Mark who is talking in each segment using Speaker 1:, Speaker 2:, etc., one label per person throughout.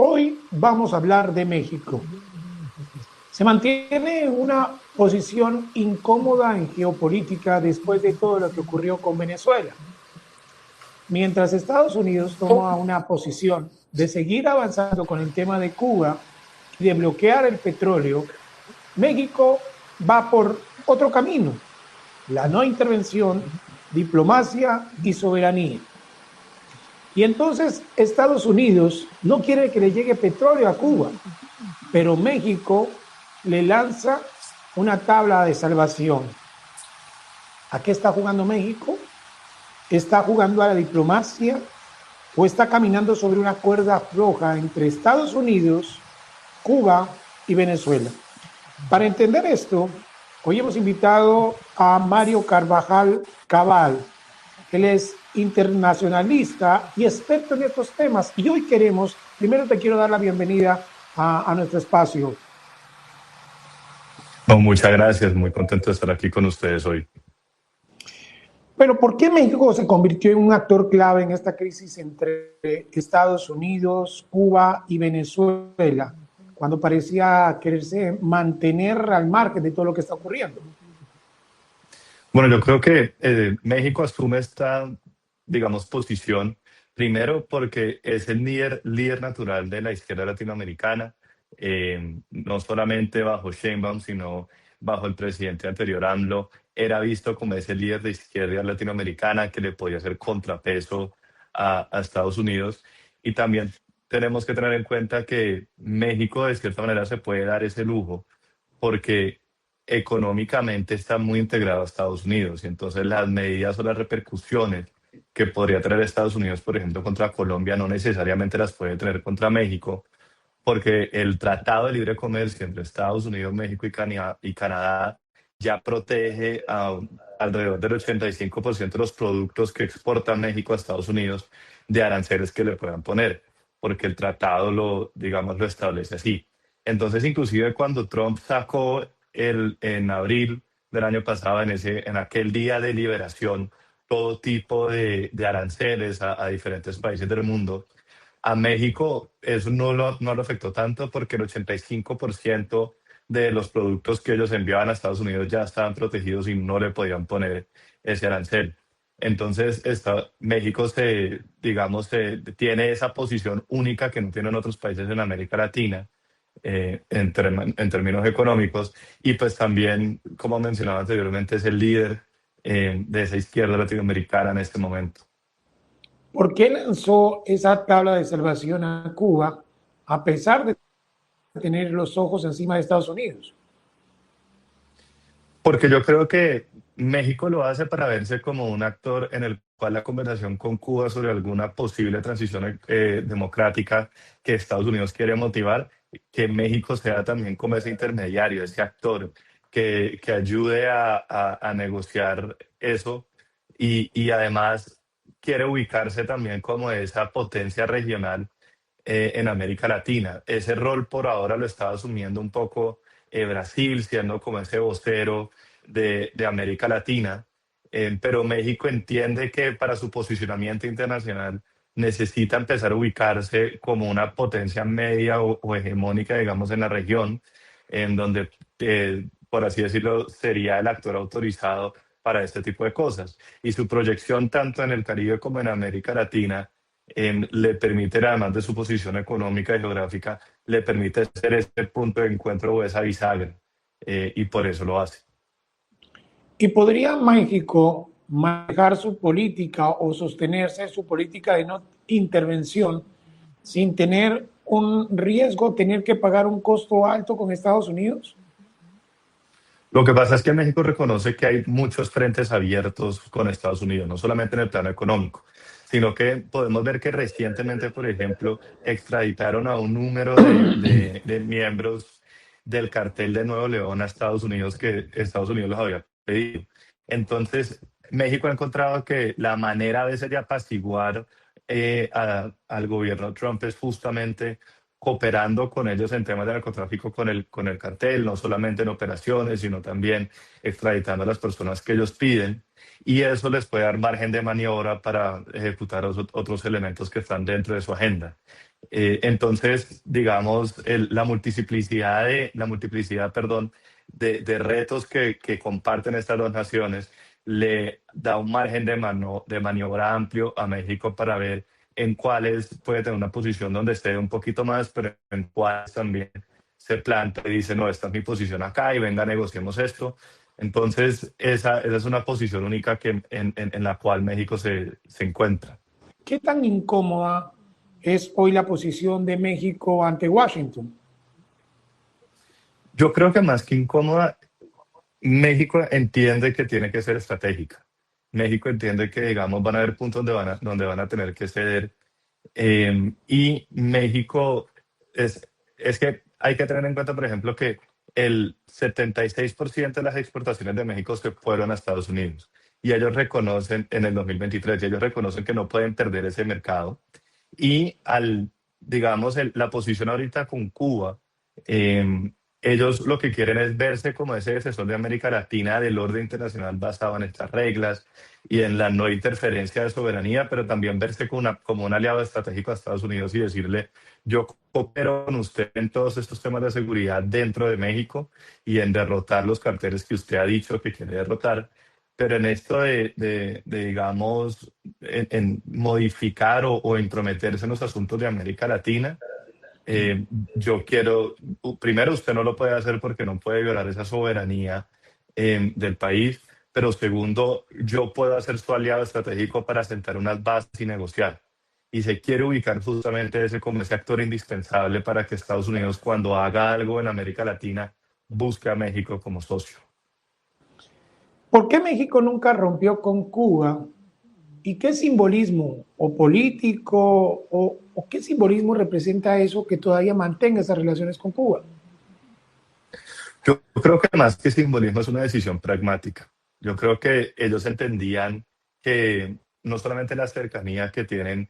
Speaker 1: Hoy vamos a hablar de México. Se mantiene en una posición incómoda en geopolítica después de todo lo que ocurrió con Venezuela. Mientras Estados Unidos toma una posición de seguir avanzando con el tema de Cuba y de bloquear el petróleo, México va por otro camino, la no intervención, diplomacia y soberanía. Y entonces Estados Unidos no quiere que le llegue petróleo a Cuba, pero México le lanza una tabla de salvación. ¿A qué está jugando México? ¿Está jugando a la diplomacia o está caminando sobre una cuerda floja entre Estados Unidos, Cuba y Venezuela? Para entender esto, hoy hemos invitado a Mario Carvajal Cabal. Él es internacionalista y experto en estos temas. Y hoy primero te quiero dar la bienvenida a nuestro espacio.
Speaker 2: No, muchas gracias, muy contento de estar aquí con ustedes hoy.
Speaker 1: Pero ¿por qué México se convirtió en un actor clave en esta crisis entre Estados Unidos, Cuba y Venezuela, cuando parecía quererse mantener al margen de todo lo que está ocurriendo?
Speaker 2: Bueno, yo creo que México asume esta, digamos, posición primero porque es el líder natural de la izquierda latinoamericana, no solamente bajo Sheinbaum, sino bajo el presidente anterior, AMLO, era visto como ese líder de izquierda latinoamericana que le podía hacer contrapeso a Estados Unidos. Y también tenemos que tener en cuenta que México, de cierta manera, se puede dar ese lujo porque económicamente está muy integrado a Estados Unidos y entonces las medidas o las repercusiones que podría traer Estados Unidos, por ejemplo, contra Colombia, no necesariamente las puede tener contra México, porque el Tratado de Libre Comercio entre Estados Unidos, México y Canadá ya protege a alrededor del 85% de los productos que exporta México a Estados Unidos de aranceles que le puedan poner, porque el tratado digamos, lo establece así. Entonces, inclusive cuando Trump sacó en abril del año pasado, en aquel día de liberación, todo tipo de aranceles a diferentes países del mundo, a México eso no lo afectó tanto porque el 85% de los productos que ellos enviaban a Estados Unidos ya estaban protegidos y no le podían poner ese arancel. Entonces, México digamos, tiene esa posición única que no tienen otros países en América Latina en términos económicos. Y pues también, como mencionaba anteriormente, es el líder de esa izquierda latinoamericana en este momento.
Speaker 1: ¿Por qué lanzó esa tabla de salvación a Cuba a pesar de tener los ojos encima de Estados Unidos?
Speaker 2: Porque yo creo que México lo hace para verse como un actor en el cual la conversación con Cuba sobre alguna posible transición democrática que Estados Unidos quiere motivar, que México sea también como ese intermediario, ese actor que ayude a negociar eso y además quiere ubicarse también como esa potencia regional en América Latina. Ese rol por ahora lo estaba asumiendo un poco Brasil, siendo como ese vocero de América Latina, pero México entiende que para su posicionamiento internacional necesita empezar a ubicarse como una potencia media o hegemónica, digamos, en la región, en donde, por así decirlo, sería el actor autorizado para este tipo de cosas. Y su proyección tanto en el Caribe como en América Latina le permite, además de su posición económica y geográfica, le permite ser ese punto de encuentro o esa bisagra, y por eso lo hace.
Speaker 1: ¿Y podría México manejar su política o sostenerse su política de no intervención sin tener un riesgo, tener que pagar un costo alto con Estados Unidos?
Speaker 2: Lo que pasa es que México reconoce que hay muchos frentes abiertos con Estados Unidos, no solamente en el plano económico, sino que podemos ver que recientemente, por ejemplo, extraditaron a un número de miembros del cartel de Nuevo León a Estados Unidos que Estados Unidos los había pedido. Entonces, México ha encontrado que la manera a veces de apaciguar al gobierno Trump es justamente cooperando con ellos en temas de narcotráfico con el cartel, no solamente en operaciones, sino también extraditando a las personas que ellos piden. Y eso les puede dar margen de maniobra para ejecutar otros elementos que están dentro de su agenda. Entonces, digamos, la multiplicidad, perdón, de retos que comparten estas dos naciones le da un margen de maniobra amplio a México para ver en cuáles puede tener una posición donde esté un poquito más, pero en cuáles también se plantea y dice, no, esta es mi posición acá y venga, negociemos esto. Entonces, esa es una posición única en la cual México se encuentra.
Speaker 1: ¿Qué tan incómoda es hoy la posición de México ante Washington?
Speaker 2: Yo creo que más que incómoda, México entiende que tiene que ser estratégica. México entiende que, digamos, van a haber puntos donde van a tener que ceder. Y México es que hay que tener en cuenta, por ejemplo, que el 76% de las exportaciones de México se fueron a Estados Unidos. Y ellos reconocen en el 2023, y ellos reconocen que no pueden perder ese mercado. Y digamos, la posición ahorita con Cuba, eh, ellos lo que quieren es verse como ese defensor de América Latina del orden internacional basado en estas reglas y en la no interferencia de soberanía, pero también verse como un aliado estratégico a Estados Unidos y decirle, yo coopero con usted en todos estos temas de seguridad dentro de México y en derrotar los carteles que usted ha dicho que quiere derrotar. Pero en esto digamos, en modificar o intrometerse en los asuntos de América Latina, yo quiero, primero, usted no lo puede hacer porque no puede violar esa soberanía del país, pero segundo, yo puedo ser su aliado estratégico para sentar unas bases y negociar. Y se quiere ubicar justamente ese como ese actor indispensable para que Estados Unidos, cuando haga algo en América Latina, busque a México como socio.
Speaker 1: ¿Por qué México nunca rompió con Cuba? ¿Y qué simbolismo o político o qué simbolismo representa eso que todavía mantenga esas relaciones con Cuba?
Speaker 2: Yo creo que más que simbolismo es una decisión pragmática. Yo creo que ellos entendían que no solamente la cercanía que tienen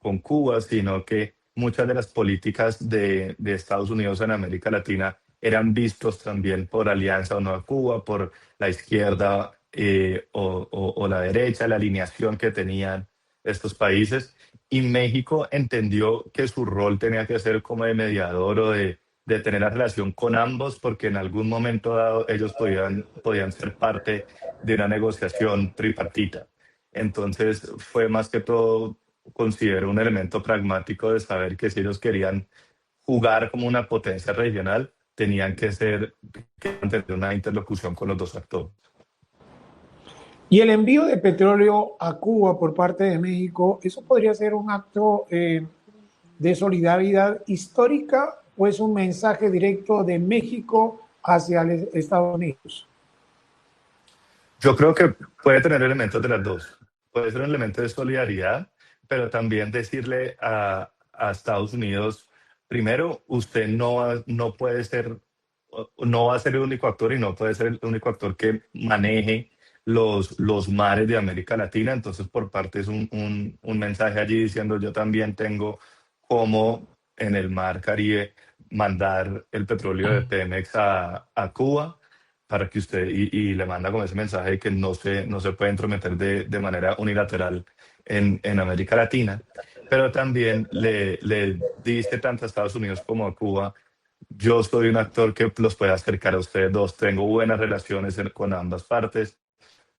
Speaker 2: con Cuba, sino que muchas de las políticas de Estados Unidos en América Latina eran vistos también por Alianza o no a Cuba, por la izquierda o la derecha, la alineación que tenían estos países. Y México entendió que su rol tenía que ser como de mediador o de tener la relación con ambos, porque en algún momento dado ellos podían ser parte de una negociación tripartita. Entonces fue más que todo, considero un elemento pragmático de saber que si ellos querían jugar como una potencia regional, tenían que tener una interlocución con los dos actores.
Speaker 1: Y el envío de petróleo a Cuba por parte de México, ¿eso podría ser un acto de solidaridad histórica o es un mensaje directo de México hacia Estados Unidos?
Speaker 2: Yo creo que puede tener elementos de las dos. Puede ser un elemento de solidaridad, pero también decirle a Estados Unidos, primero, usted no puede ser, no va a ser el único actor y no puede ser el único actor que maneje los mares de América Latina. Entonces, por parte es un mensaje allí diciendo, yo también tengo como en el mar Caribe mandar el petróleo de Pemex a Cuba para que usted, y le manda con ese mensaje de que no se puede entrometer de manera unilateral en América Latina, pero también le dice tanto a Estados Unidos como a Cuba, yo soy un actor que los puede acercar a ustedes dos, tengo buenas relaciones con ambas partes,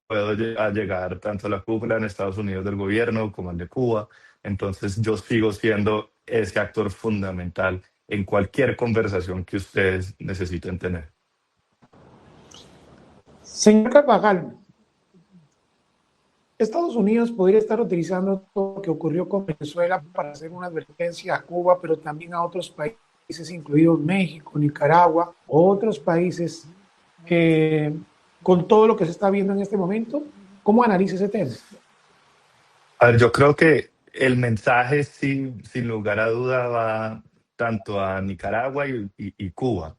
Speaker 2: puedo llegar tanto a la cúpula en Estados Unidos del gobierno como al de Cuba, entonces yo sigo siendo ese actor fundamental en cualquier conversación que ustedes necesiten tener.
Speaker 1: Señor Carvajal, Estados Unidos podría estar utilizando todo lo que ocurrió con Venezuela para hacer una advertencia a Cuba, pero también a otros países, incluidos México, Nicaragua, otros países, con todo lo que se está viendo en este momento. ¿Cómo analiza ese tema?
Speaker 2: A ver, yo creo que el mensaje, sin lugar a duda, va tanto a Nicaragua y Cuba.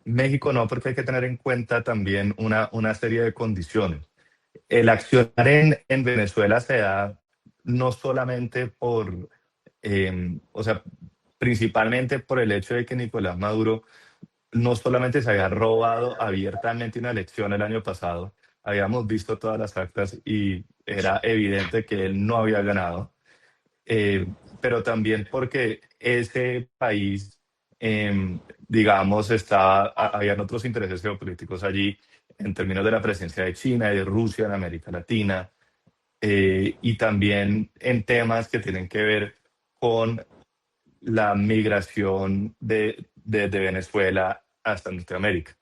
Speaker 2: México no, porque hay que tener en cuenta también una serie de condiciones. El accionar en Venezuela se da no solamente o sea, principalmente por el hecho de que Nicolás Maduro no solamente se había robado abiertamente una elección el año pasado, habíamos visto todas las actas y era evidente que él no había ganado, pero también porque ese país, digamos, habían otros intereses geopolíticos allí en términos de la presencia de China y de Rusia en América Latina, y también en temas que tienen que ver con la migración de Venezuela hasta Norteamérica.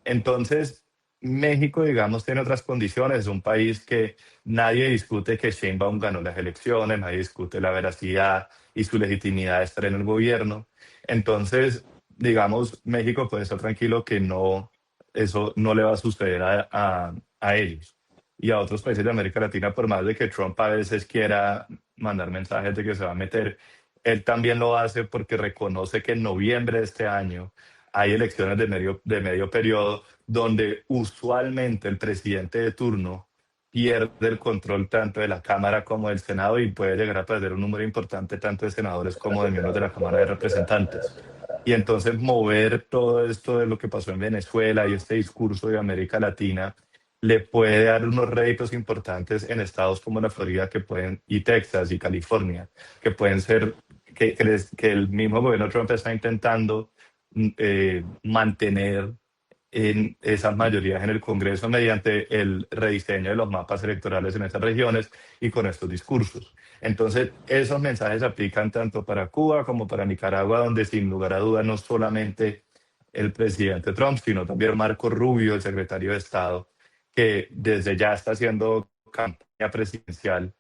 Speaker 2: Entonces, México, digamos, tiene otras condiciones. Es un país que nadie discute que Sheinbaum ganó las elecciones, nadie discute la veracidad y su legitimidad de estar en el gobierno. Entonces, digamos, México puede estar tranquilo que no, eso no le va a suceder a ellos. Y a otros países de América Latina, por más de que Trump a veces quiera mandar mensajes de que se va a meter, él también lo hace porque reconoce que en noviembre de este año hay elecciones de medio periodo donde usualmente el presidente de turno pierde el control tanto de la Cámara como del Senado y puede llegar a perder un número importante tanto de senadores como de miembros de la Cámara de Representantes. Y entonces mover todo esto de lo que pasó en Venezuela y este discurso de América Latina le puede dar unos réditos importantes en estados como la Florida y Texas y California, que pueden ser, que el mismo gobierno Trump está intentando mantener en esas mayorías en el Congreso mediante el rediseño de los mapas electorales en esas regiones y con estos discursos. Entonces, esos mensajes aplican tanto para Cuba como para Nicaragua, donde sin lugar a dudas no solamente el presidente Trump, sino también Marco Rubio, el secretario de Estado, que desde ya está haciendo campaña presidencial,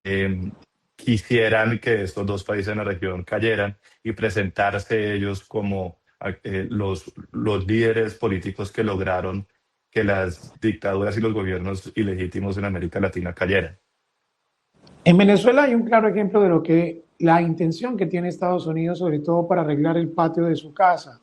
Speaker 2: eh, quisieran que estos dos países en la región cayeran y presentarse ellos como los líderes políticos que lograron que las dictaduras y los gobiernos ilegítimos en América Latina cayeran.
Speaker 1: En Venezuela hay un claro ejemplo de lo que la intención que tiene Estados Unidos, sobre todo para arreglar el patio de su casa.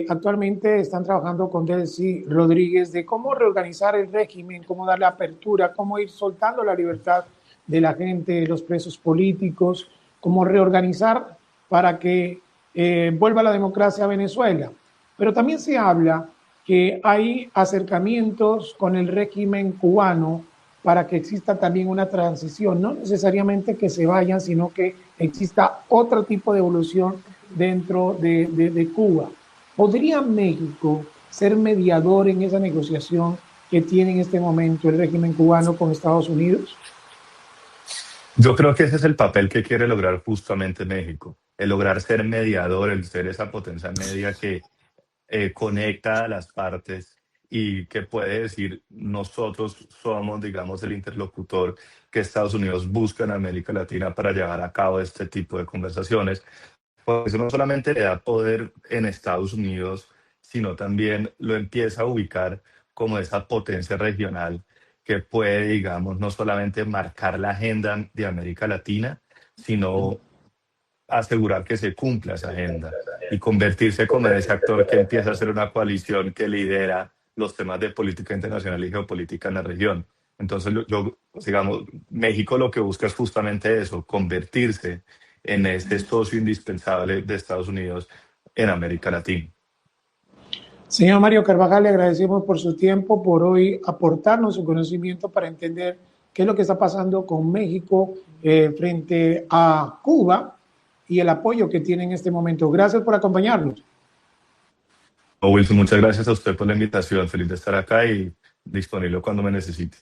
Speaker 1: Actualmente están trabajando con Delcy Rodríguez de cómo reorganizar el régimen, cómo darle apertura, cómo ir soltando la libertad de la gente, de los presos políticos, cómo reorganizar para que vuelva la democracia a Venezuela. Pero también se habla que hay acercamientos con el régimen cubano para que exista también una transición, no necesariamente que se vayan, sino que exista otro tipo de evolución dentro de Cuba. ¿Podría México ser mediador en esa negociación que tiene en este momento el régimen cubano con Estados Unidos?
Speaker 2: Yo creo que ese es el papel que quiere lograr justamente México, el lograr ser mediador, el ser esa potencia media que conecta a las partes y que puede decir nosotros somos, digamos, el interlocutor que Estados Unidos busca en América Latina para llevar a cabo este tipo de conversaciones. Pues eso no solamente le da poder en Estados Unidos, sino también lo empieza a ubicar como esa potencia regional que puede, digamos, no solamente marcar la agenda de América Latina, sino asegurar que se cumpla esa agenda y convertirse como en ese actor que empieza a ser una coalición que lidera los temas de política internacional y geopolítica en la región. Entonces, digamos, México lo que busca es justamente eso, convertirse en este socio indispensable de Estados Unidos en América Latina.
Speaker 1: Señor Mario Carvajal, le agradecemos por su tiempo, por hoy aportarnos su conocimiento para entender qué es lo que está pasando con México frente a Cuba y el apoyo que tiene en este momento. Gracias por acompañarnos.
Speaker 2: Wilson, muchas gracias a usted por la invitación. Feliz de estar acá y disponible cuando me necesite.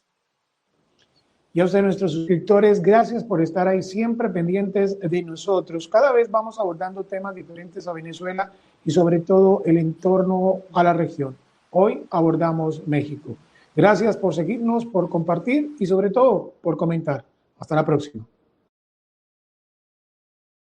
Speaker 1: Y a ustedes, nuestros suscriptores, gracias por estar ahí siempre pendientes de nosotros. Cada vez vamos abordando temas diferentes a Venezuela y sobre todo el entorno a la región. Hoy abordamos México. Gracias por seguirnos, por compartir y sobre todo por comentar. Hasta la próxima.